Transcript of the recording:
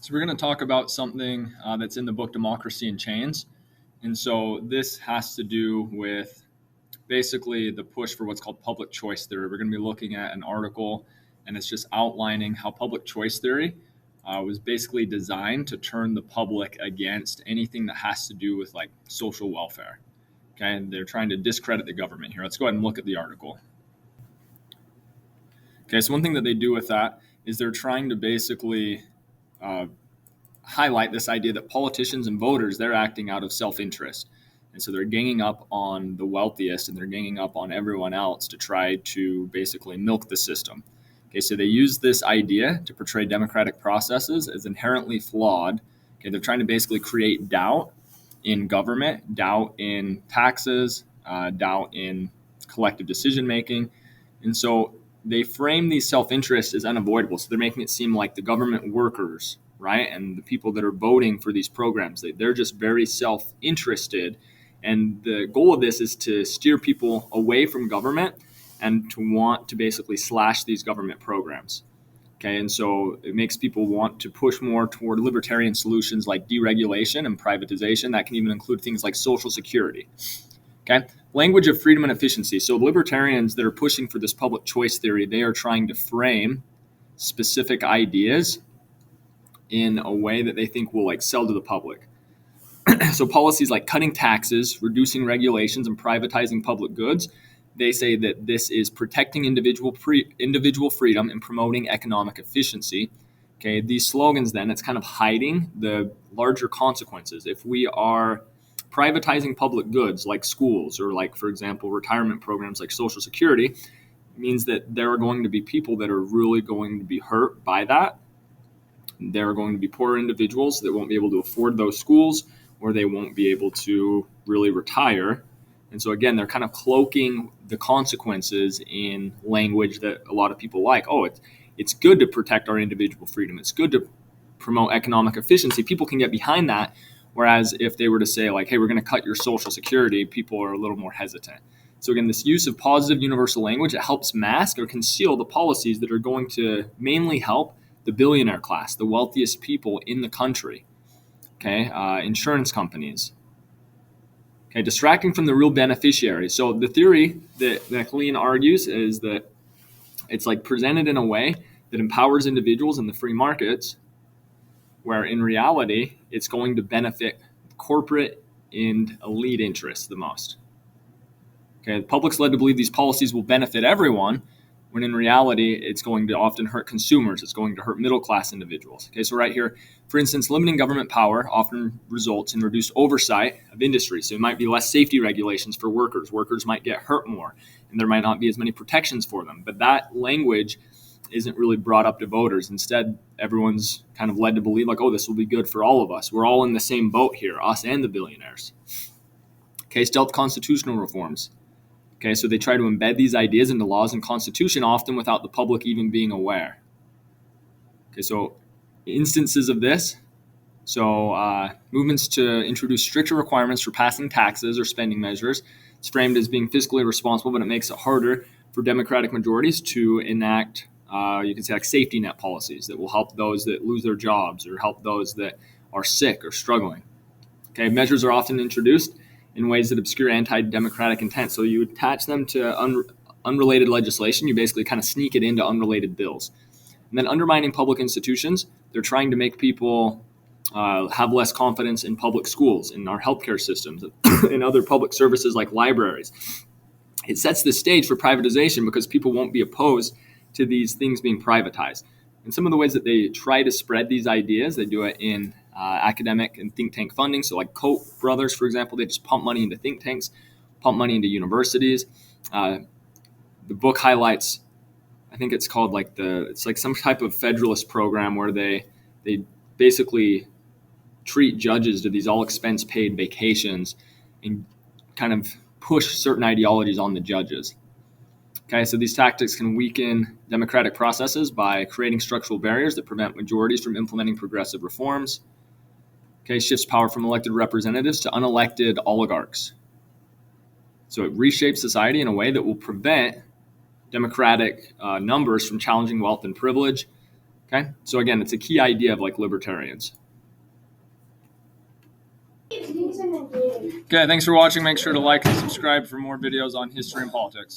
So we're going to talk about something that's in the book Democracy in Chains. And so this has to do with basically the push for what's called public choice theory. We're going to be looking at an article, and it's just outlining how public choice theory was basically designed to turn the public against anything that has to do with like social welfare. Okay, and they're trying to discredit the government here. Let's go ahead and look at the article. Okay, so one thing that they do with that is they're trying to basically highlight this idea that politicians and voters, they're acting out of self-interest. And so they're ganging up on the wealthiest and they're ganging up on everyone else to try to basically milk the system. Okay, so they use this idea to portray democratic processes as inherently flawed. Okay, they're trying to basically create doubt in government, doubt in taxes, doubt in collective decision making. And so they frame these self-interests as unavoidable. So they're making it seem like the government workers, right, and the people that are voting for these programs, they're just very self-interested. And the goal of this is to steer people away from government and to want to basically slash these government programs. Okay, and so it makes people want to push more toward libertarian solutions like deregulation and privatization. That can even include things like Social Security. Okay, language of freedom and efficiency. So libertarians that are pushing for this public choice theory, they are trying to frame specific ideas in a way that they think will like sell to the public. So policies like cutting taxes, reducing regulations, and privatizing public goods, they say that this is protecting individual freedom and promoting economic efficiency. Okay, these slogans then, it's kind of hiding the larger consequences. If we are privatizing public goods like schools or like, for example, retirement programs like Social Security, it means that there are going to be people that are really going to be hurt by that. There are going to be poor individuals that won't be able to afford those schools, or they won't be able to really retire. And so again, they're kind of cloaking the consequences in language that a lot of people like. Oh, it's good to protect our individual freedom. It's good to promote economic efficiency. People can get behind that. Whereas if they were to say like, hey, we're going to cut your Social Security, people are a little more hesitant. So again, this use of positive universal language, it helps mask or conceal the policies that are going to mainly help the billionaire class, the wealthiest people in the country. Okay, insurance companies. Okay, distracting from the real beneficiaries. So the theory that 𝙊𝙗 argues is that it's like presented in a way that empowers individuals in the free markets, where in reality, it's going to benefit corporate and elite interests the most. Okay, the public's led to believe these policies will benefit everyone, when in reality, it's going to often hurt consumers. It's going to hurt middle-class individuals. Okay, so right here, for instance, limiting government power often results in reduced oversight of industry. So it might be less safety regulations for workers. Workers might get hurt more, and there might not be as many protections for them. But that language isn't really brought up to voters. Instead, everyone's kind of led to believe like, oh, this will be good for all of us. We're all in the same boat here, us and the billionaires. Okay, stealth constitutional reforms. Okay, so they try to embed these ideas into laws and constitution, often without the public even being aware. Okay, so instances of this. So movements to introduce stricter requirements for passing taxes or spending measures. It's framed as being fiscally responsible, but it makes it harder for democratic majorities to enact, you can say like safety net policies that will help those that lose their jobs or help those that are sick or struggling. Okay, measures are often introduced in ways that obscure anti-democratic intent. So you attach them to unrelated legislation. You basically kind of sneak it into unrelated bills. And then undermining public institutions, they're trying to make people have less confidence in public schools, in our healthcare systems, in other public services like libraries. It sets the stage for privatization because people won't be opposed to these things being privatized. And some of the ways that they try to spread these ideas, they do it in academic and think tank funding. So like Koch brothers, for example, they just pump money into think tanks, pump money into universities. The book highlights, I think it's called like it's like some type of federalist program where they basically treat judges to these all expense paid vacations and kind of push certain ideologies on the judges. Okay, so these tactics can weaken democratic processes by creating structural barriers that prevent majorities from implementing progressive reforms. Okay, shifts power from elected representatives to unelected oligarchs. So it reshapes society in a way that will prevent democratic numbers from challenging wealth and privilege. Okay, so again, it's a key idea of like libertarians. Okay, thanks for watching. Make sure to like and subscribe for more videos on history and politics.